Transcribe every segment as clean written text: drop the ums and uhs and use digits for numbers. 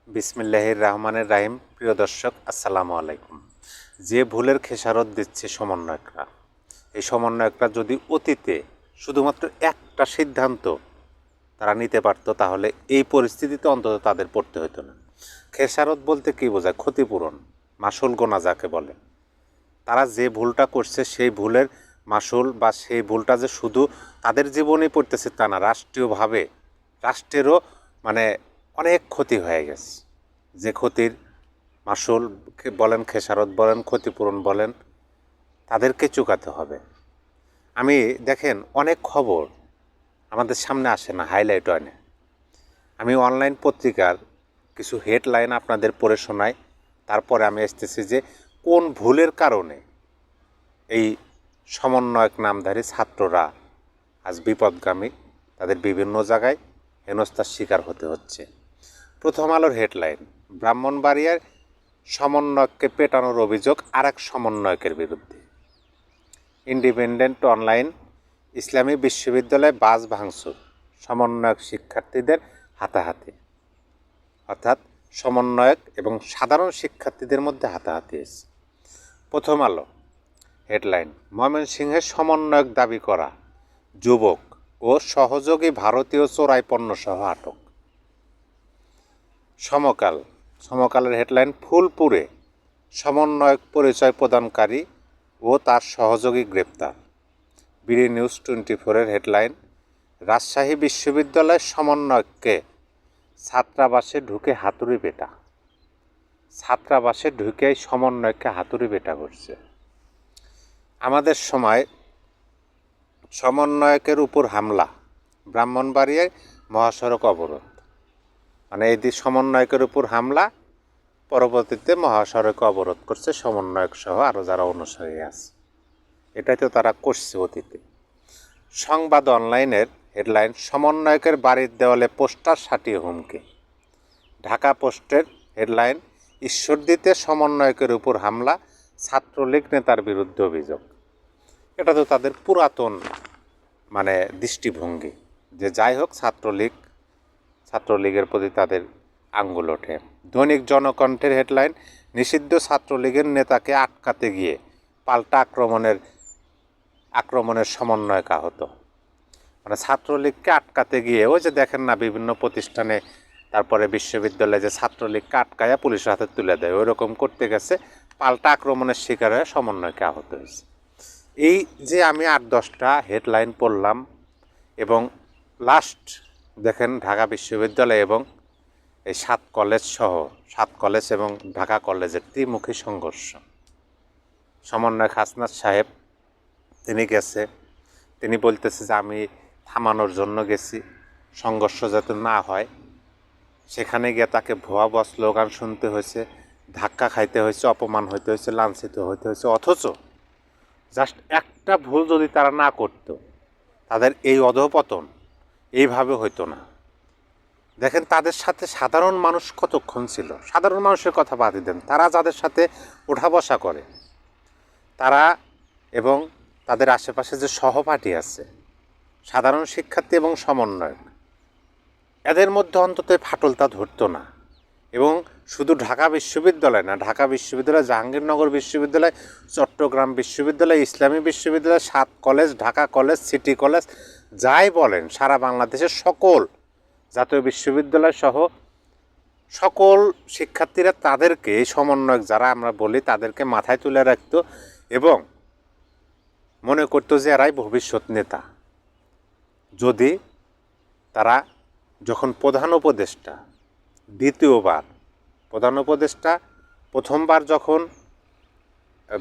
বিসমিল্লাহির রহমানির রহিম। প্রিয় দর্শক, আসসালামু আলাইকুম। যে ভুলের খেসারত দিচ্ছে সমন্বয়করা, এই সমন্বয়করা যদি অতীতে শুধুমাত্র একটা সিদ্ধান্ত তারা নিতে পারত, তাহলে এই পরিস্থিতিতে অন্তত তাদের পড়তে হতো না। খেসারত বলতে কী বোঝায়? ক্ষতিপূরণ, মাসুল গোনা যাকে বলে। তারা যে ভুলটা করছে সেই ভুলের মাসুল বা সেই ভুলটা যে শুধু তাদের জীবনেই পড়তেছে তা না, রাষ্ট্রীয়ভাবে রাষ্ট্রেরও অনেক ক্ষতি হয়ে গেছে। যে ক্ষতির মাসুল বলেন, খেসারত বলেন, ক্ষতিপূরণ বলেন, তাদেরকে চুকাতে হবে। আমি দেখেন, অনেক খবর আমাদের সামনে আসে না, হাইলাইট হয় না। আমি অনলাইন পত্রিকার কিছু হেডলাইন আপনাদের পড়ে শোনাই, তারপরে আমি আসতেছি যে কোন ভুলের কারণে এই সমন্বয়ক নামধারী ছাত্ররা আজ বিপদগামী, তাদের বিভিন্ন জায়গায় হেনস্থার শিকার হতে হচ্ছে। প্রথম আলোর হেডলাইন, ব্রাহ্মণবাড়িয়ার সমন্বয়ককে পেটানোর অভিযোগ আরেক সমন্বয়কের বিরুদ্ধে। ইন্ডিপেন্ডেন্ট অনলাইন, ইসলামী বিশ্ববিদ্যালয়ে বাস ভাঙচুর, সমন্বয়ক শিক্ষার্থীদের হাতাহাতি। অর্থাৎ সমন্বয়ক এবং সাধারণ শিক্ষার্থীদের মধ্যে হাতাহাতি হয়েছে। প্রথম আলো হেডলাইন, ময়মনসিংহের সমন্বয়ক দাবি করা যুবক ও সহযোগী ভারতীয় চোরাই পণ্যসহ আটক। সমকালের হেডলাইন, ফুলপুরে সমন্বয়ক পরিচয় প্রদানকারী ও তার সহযোগী গ্রেপ্তার। বিডি নিউজ 24-এর হেডলাইন, রাজশাহী বিশ্ববিদ্যালয়ের সমন্বয়ককে ছাত্রাবাসে ঢুকে হাতুড়ি পেটা। ছাত্রাবাসে ঢুকে সমন্বয়ককে হাতুড়ি পেটা করছে। আমাদের সময় সমন্বয়কের উপর হামলা, ব্রাহ্মণবাড়িয়ায় মহাসড়ক অবরোধ। এই সমন্বয়কের উপর হামলা, পরবর্তীতে মহাসড়ক অবরোধ করছে সমন্বয়ক সহ আরও যারা অনুসারী আছে। এটাই তো তারা করছে অতীতে। সংবাদ অনলাইনের হেডলাইন, সমন্বয়কের বাড়ির দেওয়ালে পোস্টার সাটিয়ে হুমকি। ঢাকা পোস্টের হেডলাইন, ঈশ্বরদীতে সমন্বয়কের উপর হামলা, ছাত্রলীগ নেতার বিরুদ্ধে অভিযোগ। এটা তো তাদের পুরাতন দৃষ্টিভঙ্গি, যে যাই হোক ছাত্রলীগের প্রতি তাদের আঙ্গুল ওঠে। দৈনিক জনকণ্ঠের হেডলাইন, নিষিদ্ধ ছাত্রলীগের নেতাকে আটকাতে গিয়ে পাল্টা আক্রমণের সমন্বয়ক আহত। ছাত্রলীগকে আটকাতে গিয়ে, ওই যে দেখেন না বিভিন্ন প্রতিষ্ঠানে, তারপরে বিশ্ববিদ্যালয়ে যে ছাত্রলীগকে আটকায়া পুলিশের হাতে তুলে দেয়, ওই রকম করতে গেছে, পাল্টা আক্রমণের শিকার হয়ে সমন্বয়কে আহত হয়েছে। এই যে আমি 8-10টা হেডলাইন পড়লাম, এবং লাস্ট দেখেন ঢাকা বিশ্ববিদ্যালয় এবং এই 7 কলেজ এবং ঢাকা কলেজের ত্রিমুখী সংঘর্ষ। সমন্বয়ক হাসনাত সাহেব তিনি গেছে, তিনি বলতেছে যে আমি থামানোর জন্য গেছি, সংঘর্ষ যাতে না হয়। সেখানে গিয়ে তাকে ভুয়া স্লোগান শুনতে হয়েছে, ধাক্কা খাইতে হয়েছে, অপমান হইতে হয়েছে, লাঞ্ছিত হইতে হয়েছে। অথচ জাস্ট একটা ভুল যদি তারা না করত, তাদের এই অধঃপতন এইভাবে হইতো না। দেখেন তাদের সাথে সাধারণ মানুষ কতক্ষণ ছিল। সাধারণ মানুষের কথা বাদই দেন, তারা যাদের সাথে ওঠা বসা করে, তারা এবং তাদের আশেপাশে যে সহপাঠী আছে, সাধারণ শিক্ষার্থী এবং সমন্বয়ক, এদের মধ্যে অন্তত ফাটলটা ধরতো না। এবং শুধু ঢাকা বিশ্ববিদ্যালয় না, ঢাকা বিশ্ববিদ্যালয়, জাহাঙ্গীরনগর বিশ্ববিদ্যালয়, চট্টগ্রাম বিশ্ববিদ্যালয়, ইসলামী বিশ্ববিদ্যালয়, 7 college, Dhaka college, city college, যাই বলেন, সারা বাংলাদেশের সকল জাতীয় বিশ্ববিদ্যালয় সহ সকল শিক্ষার্থীরা তাদেরকে, এই সমন্বয়ক যারা আমরা বলি, তাদেরকে মাথায় তুলে রাখতো এবং মনে করতো যে এরাই ভবিষ্যৎ নেতা। যদি তারা যখন প্রধান উপদেষ্টা, দ্বিতীয়বার প্রধান উপদেষ্টা প্রথমবার যখন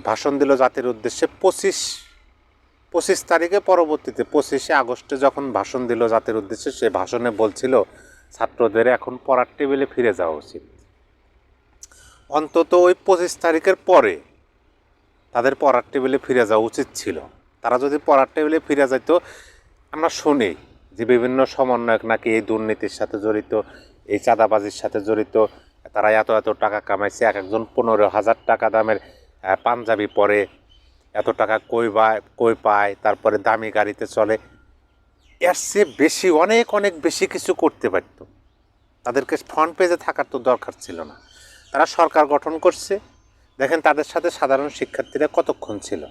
ভাষণ দিল জাতির উদ্দেশ্যে 25 তারিখে, পরবর্তীতে 25শে আগস্টে যখন ভাষণ দিল জাতির উদ্দেশ্যে, সে ভাষণে বলছিল ছাত্রদের এখন পড়ার টেবিলে ফিরে যাওয়া উচিত। অন্তত ওই 25 তারিখের পরে তাদের পড়ার টেবিলে ফিরে যাওয়া উচিত ছিল। তারা যদি পড়ার টেবিলে ফিরে যেত, আমরা শুনি যে বিভিন্ন সমন্বয়ক নাকি এই দুর্নীতির সাথে জড়িত, এই চাঁদাবাজির সাথে জড়িত, তারা এত টাকা কামাইছে, এক একজন 15,000 টাকা দামের পাঞ্জাবি পরে, এত টাকা কই পায়, তারপরে দামি গাড়িতে চলে। এর চেয়ে বেশি, অনেক বেশি কিছু করতে পারত। তাদেরকে ফ্রন্ট পেজে থাকার তো দরকার ছিল না। তারা সরকার গঠন করছে, দেখেন তাদের সাথে সাধারণ শিক্ষার্থীরা কতক্ষণ ছিল।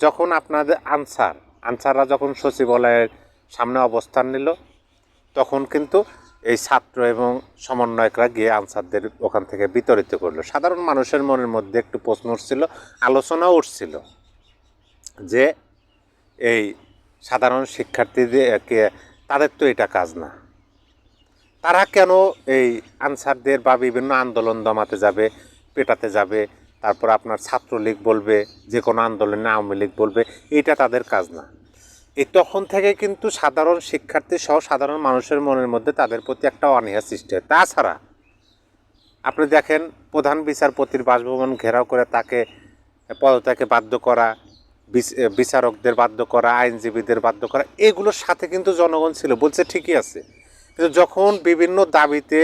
যখন আপনাদের আনসাররা যখন সচিবালয়ের সামনে অবস্থান নিল, তখন কিন্তু এই ছাত্র এবং সমন্বয়করা গিয়ে আনসারদের ওখান থেকে বিতরিত করলো। সাধারণ মানুষের মনের মধ্যে একটু প্রশ্ন উঠছিল, আলোচনাও উঠছিল যে এই সাধারণ শিক্ষার্থীদেরকে তাদের তো এটা কাজ না, তারা কেন এই আনসারদের বা বিভিন্ন আন্দোলন দমাতে যাবে, পেটাতে যাবে, তারপর আপনার ছাত্রলীগ বলবে, যে কোনো আন্দোলনে আওয়ামী লীগ বলবে, এটা তাদের কাজ না। এই তখন থেকে কিন্তু সাধারণ শিক্ষার্থী সহ সাধারণ মানুষের মনের মধ্যে তাদের প্রতি একটা অনীহা সৃষ্টি হয়। তাছাড়া আপনি দেখেন প্রধান বিচারপতির বাসভবন ঘেরাও করে তাকে পদত্যাগে বাধ্য করা, বিচারকদের বাধ্য করা, আইনজীবীদের বাধ্য করা, এগুলোর সাথে কিন্তু জনগণ ছিল, বলছে ঠিকই আছে। কিন্তু যখন বিভিন্ন দাবিতে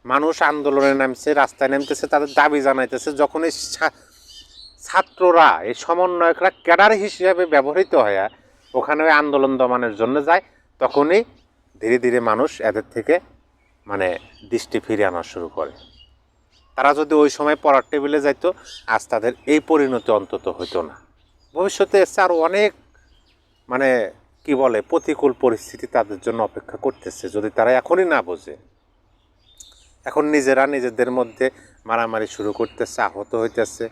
মানুষ আন্দোলনে নামছে, রাস্তায় নামতেছে, তাদের দাবি জানাইতেছে, যখন এই ছাত্ররা, এই সমন্বয়করা ক্যাডার হিসেবে ব্যবহৃত হয় ওখানে ওই আন্দোলন দমানোর জন্য যায়, তখনই ধীরে ধীরে মানুষ এদের থেকে মানে দৃষ্টি ফিরে আনা শুরু করে। তারা যদি ওই সময় পড়ার টেবিলে যাইতো, আজ তাদের এই পরিণতি অন্তত হইতো না। ভবিষ্যতে এসে আরও অনেক মানে কি বলে প্রতিকূল পরিস্থিতি তাদের জন্য অপেক্ষা করতেছে, যদি তারা এখনই না বোঝে। এখন নিজেরা নিজেদের মধ্যে মারামারি শুরু করতেছে, আহত হইতেছে,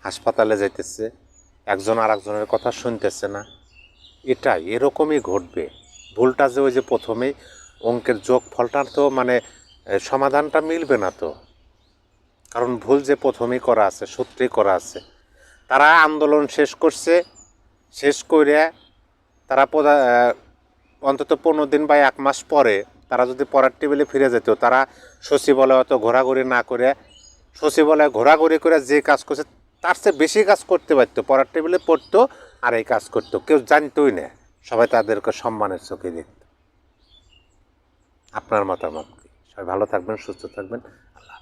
হাসপাতালে যাইতেছে, একজন আর একজনের কথা শুনতেছে না। এটাই এরকমই ঘটবে। ভুলটা যে ওই যে প্রথমেই অঙ্কের যোগ ফলটা তো মানে সমাধানটা মিলবে না তো, কারণ ভুল যে প্রথমেই করা আছে, সূত্রেই করা আছে। তারা আন্দোলন শেষ করছে, শেষ করে তারা অন্তত 15 দিন বা 1 মাস পরে তারা যদি পড়ার টেবিলে ফিরে যেত, তারা সচিবালয় অত ঘোরাঘুরি না করে, সচিবালয়ে ঘোরাঘুরি করে যে কাজ করছে তার চেয়ে বেশি কাজ করতে পারত, পড়ার টেবিলে পড়তো আর এই কাজ করতো, কেউ জানতোই না, সবাই তাদেরকে সম্মানের চোখে দেখত। আপনার মতামত কি? সবাই ভালো থাকবেন, সুস্থ থাকবেন। আল্লাহ।